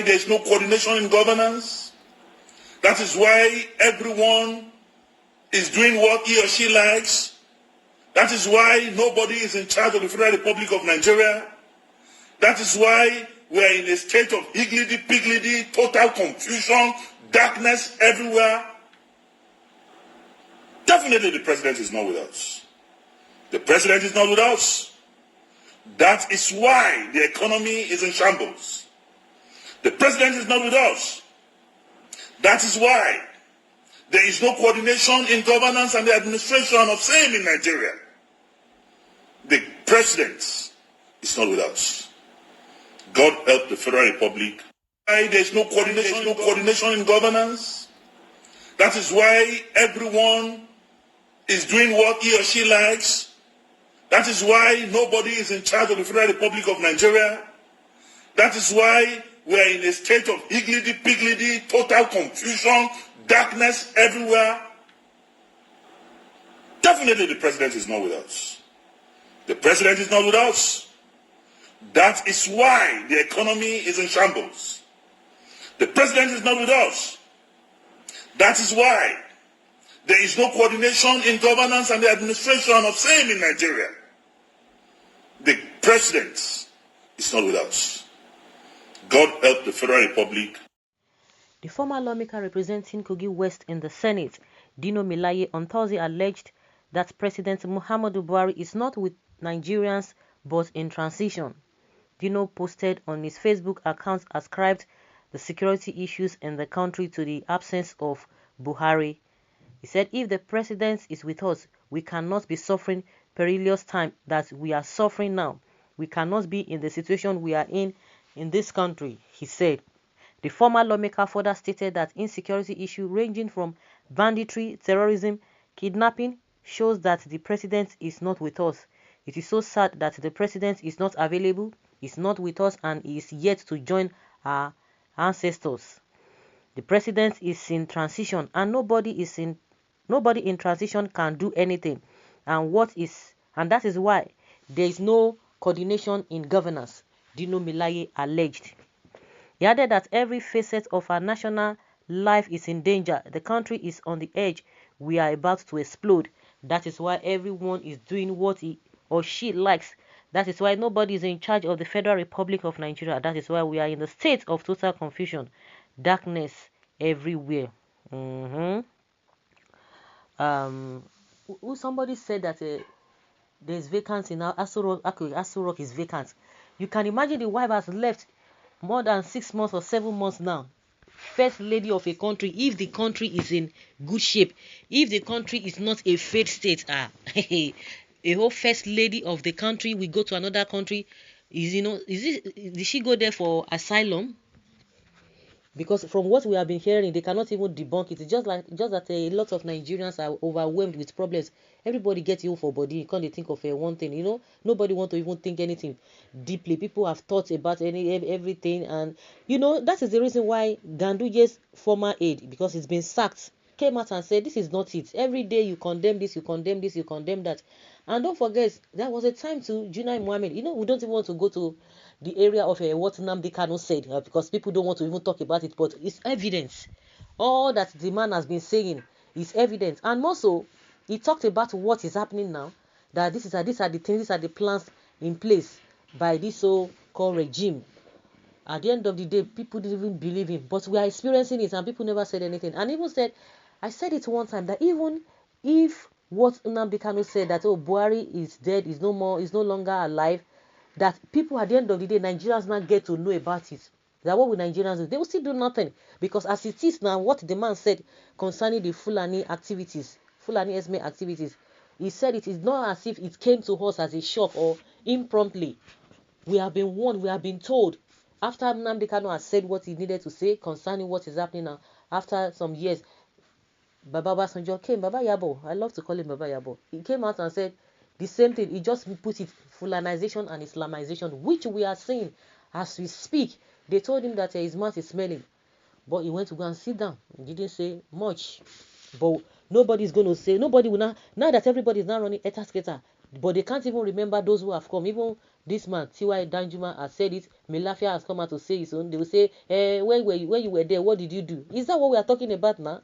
there's no coordination in governance. That is why everyone is doing what he or she likes. That is why nobody is in charge of the Federal Republic of Nigeria. That is why we are in a state of higgledy-piggledy, total confusion, darkness everywhere. Definitely the president is not with us. The president is not with us. That is why the economy is in shambles. The president is not with us. That is why there is no coordination in governance and the administration of same in Nigeria. The president is not with us. God help the Federal Republic. Why there is no coordination in governance. That is why everyone is doing what he or she likes. That is why nobody is in charge of the Federal Republic of Nigeria. That is why we are in a state of higgledy-piggledy, total confusion, darkness everywhere. Definitely the president is not with us. The president is not with us. That is why the economy is in shambles. The president is not with us. That is why there is no coordination in governance and the administration of same in Nigeria. The president is not with us. God help the Federal Republic. The former lawmaker representing Kogi West in the Senate, Dino Melaye, on Thursday alleged that President Muhammadu Buhari is not with Nigerians but in transition. Dino posted on his Facebook account ascribed the security issues in the country to the absence of Buhari. He said, if the president is with us, we cannot be suffering perilous time that we are suffering now. We cannot be in the situation we are in this country, he said. The former lawmaker further stated that insecurity issues ranging from banditry, terrorism, kidnapping shows that the president is not with us. It is so sad that the president is not available, is not with us, and is yet to join our ancestors. The president is in transition, and nobody in transition can do anything. And that is why there is no coordination in governance, Dino Melaye alleged. He added that every facet of our national life is in danger. The country is on the edge. We are about to explode. That is why everyone is doing what he or she likes. That is why nobody is in charge of the Federal Republic of Nigeria. That is why we are in the state of total confusion, darkness everywhere. Somebody said that there's vacancy now. Aso Rock is vacant. You can imagine the wife has left more than 6 months or 7 months now. First lady of a country, if the country is in good shape, if the country is not a failed state, a whole first lady of the country will go to another country. Did she go there for asylum? Because from what we have been hearing, they cannot even debunk it. It's just that a lot of Nigerians are overwhelmed with problems. Everybody gets ill for body. You can't think of one thing. Nobody want to even think anything deeply. People have thought about everything, and that is the reason why Ganduje's former aide, because he's been sacked, came out and said, this is not it. Every day you condemn this, you condemn this, you condemn that. And don't forget, there was a time to Junai Mohammed. We don't even want to go to the area of what Nnamdi Kanu said because people don't want to even talk about it, but it's evidence. All that the man has been saying is evidence. And also, he talked about what is happening now, that these are the things, these are the plans in place by this so-called regime. At the end of the day, people didn't even believe him, but we are experiencing it and people never said anything. And even said, I said it one time, that even if what Nnamdi Kanu said, that Buhari is dead, is no longer alive, that people at the end of the day, Nigerians now get to know about it. That what will Nigerians do? They will still do nothing. Because as it is now, what the man said concerning the Fulani Esme activities, he said it is not as if it came to us as a shock or impromptu. We have been warned, we have been told. After Nnamdi Kanu has said what he needed to say concerning what is happening now, after some years, Baba Basanjo came, Baba Yabo, I love to call him Baba Yabo. He came out and said the same thing. He just put it, Fulanization and Islamization, which we are seeing as we speak. They told him that his mouth is smelling, but he went to go and sit down. He didn't say much. But nobody is going to say, nobody will now that everybody is now running etasketa, But they can't even remember those who have come. Even this man, T.Y. Danjuma, has said it. Melafia has come out to say his own. They will say, when you were there, what did you do? Is that what we are talking about now?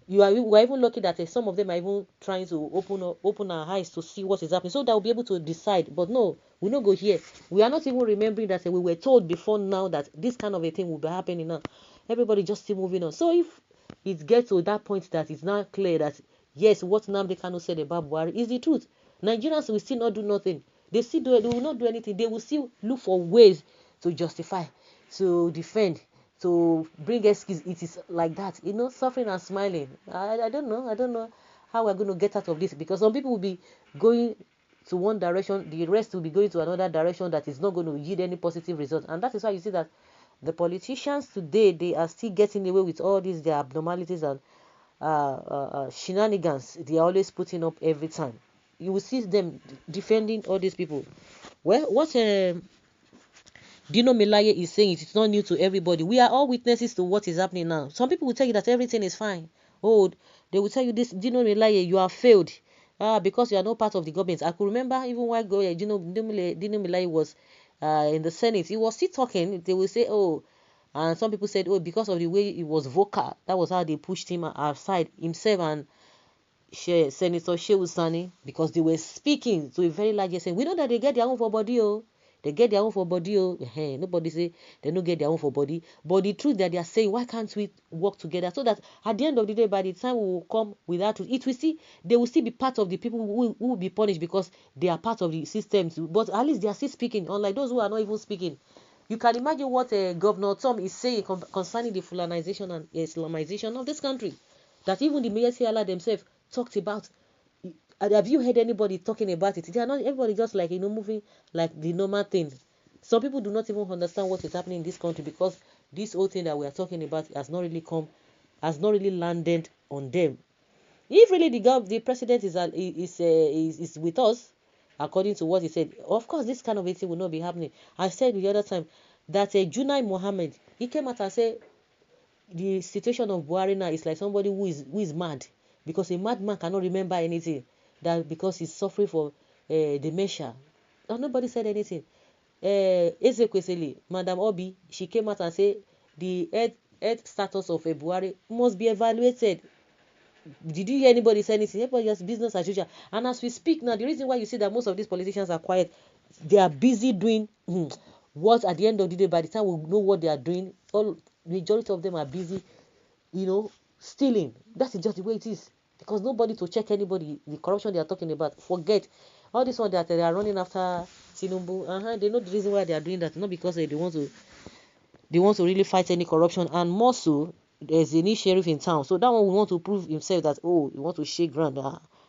We are even lucky that some of them are even trying to open our eyes to see what is happening, so that we'll be able to decide. But no, we not go here. We are not even remembering that we were told before now that this kind of a thing will be happening now. Everybody just still moving on. So if it gets to that point that it's now clear that yes, what Nnamdi Kanu said about Buhari is the truth, Nigerians will still not do nothing. They will not do anything. They will still look for ways to justify, to defend, to bring excuse. It is like that, suffering and smiling. I don't know. I don't know how we're going to get out of this, because some people will be going to one direction, the rest will be going to another direction that is not going to yield any positive result. And that is why you see that the politicians today, they are still getting away with all these their abnormalities and shenanigans they are always putting up every time. You will see them defending all these people. Well, what Dino Melaye is saying, it's not new to everybody. We are all witnesses to what is happening now. Some people will tell you that everything is fine. Oh, they will tell you this, Dino Melaye, you have failed. Because you are not part of the government. I could remember even while Dino Melaye was in the Senate, he was still talking. They will say, oh, and some people said, oh, because of the way he was vocal, that was how they pushed him aside, himself and Senator Shehu Sani, because they were speaking to a very large extent. We know that they get their own for body, oh. They get their own for body, oh. Nobody say they don't get their own for body. But the truth that they are saying, why can't we work together so that at the end of the day, by the time we will come with that truth, it will see they will still be part of the people who will be punished because they are part of the system too. But at least they are still speaking, unlike those who are not even speaking. You can imagine what Governor Tom is saying concerning the Fulanization and Islamization of this country. That even the Mayor Allah themselves talked about. Have you heard anybody talking about it? They are not. Everybody just like moving like the normal thing. Some people do not even understand what is happening in this country, because this whole thing that we are talking about has not really landed on them. If really the president is with us, according to what he said, of course this kind of a thing will not be happening. I said the other time that Junai Mohammed, he came out and said the situation of Buhari now is like somebody who is mad, because a madman cannot remember anything, that because he's suffering for dementia. And nobody said anything. Ezekwesili, Madam Obi, she came out and said the health status of Buhari must be evaluated. Did you hear anybody say anything? Everybody just business as usual. And as we speak now, the reason why you see that most of these politicians are quiet, they are busy doing what at the end of the day, by the time we know what they are doing, majority of them are busy, stealing. That is just the way it is. Because nobody to check anybody, the corruption they are talking about. Forget all this one that they are running after Tinubu. They know the reason why they are doing that, not because they want to really fight any corruption. And more so, there's a new sheriff in town, so that one will want to prove himself that, oh, you want to shake ground,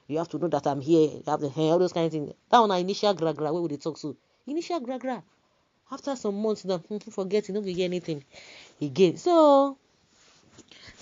you have to know that I'm here, you have the hair, all those kind of things. That one are initial gra, where would they talk to? Initial gra. After some months now, forget, you don't hear anything again. So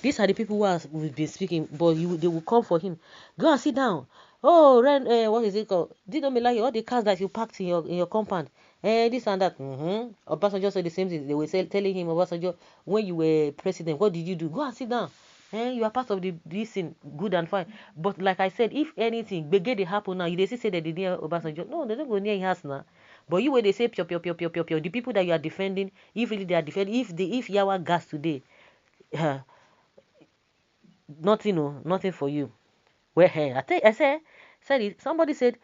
these are the people who have been speaking, but they will come for him. Go and sit down. Oh, what is it called? Did not like all the cars that you packed in your compound? This and that. Obasanjo said the same thing. They were telling him, Obasanjo, when you were president, what did you do? Go and sit down. You are part of this thing, good and fine. But like I said, if anything, begin they happen now, they say that they near Obasanjo. No, they don't go near his now. But you where they say pure, the people that you are defending, if really they are defending, if Yawa gas today, nothing for you. Well, hey, I said it. Somebody said,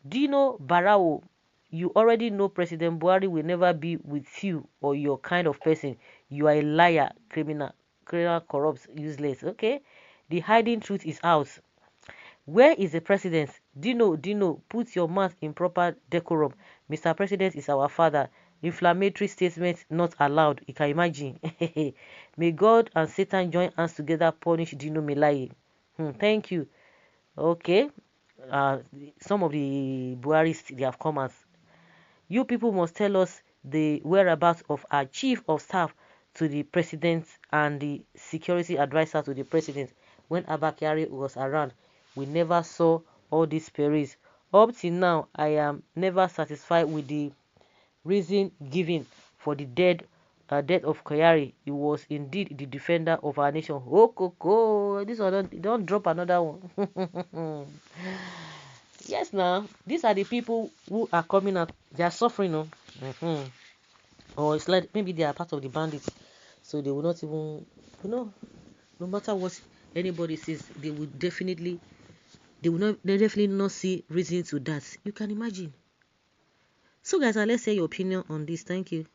Dino Barao, you already know President Buhari will never be with you or your kind of person. You are a liar, criminal, corrupt, useless. Okay? The hiding truth is out. Where is the president? Dino, put your mouth in proper decorum. Mr. President is our father. Inflammatory statements not allowed. You can imagine. May God and Satan join hands together punish Dino Melaye. Thank you. Okay. Some of the Buharis, they have come as, you people must tell us the whereabouts of our chief of staff to the president and the security advisor to the president. When Abba Kyari was around, we never saw all these perils. Up till now, I am never satisfied with the reason given for the death of Kyari. He was indeed the defender of our nation. Oh, Coco, this one don't drop another one. Yes, now these are the people who are coming out. They are suffering, no? Or it's like maybe they are part of the bandits, so they will not even, no matter what anybody says, they definitely not see reason to that. You can imagine. So, guys, let's hear your opinion on this. Thank you.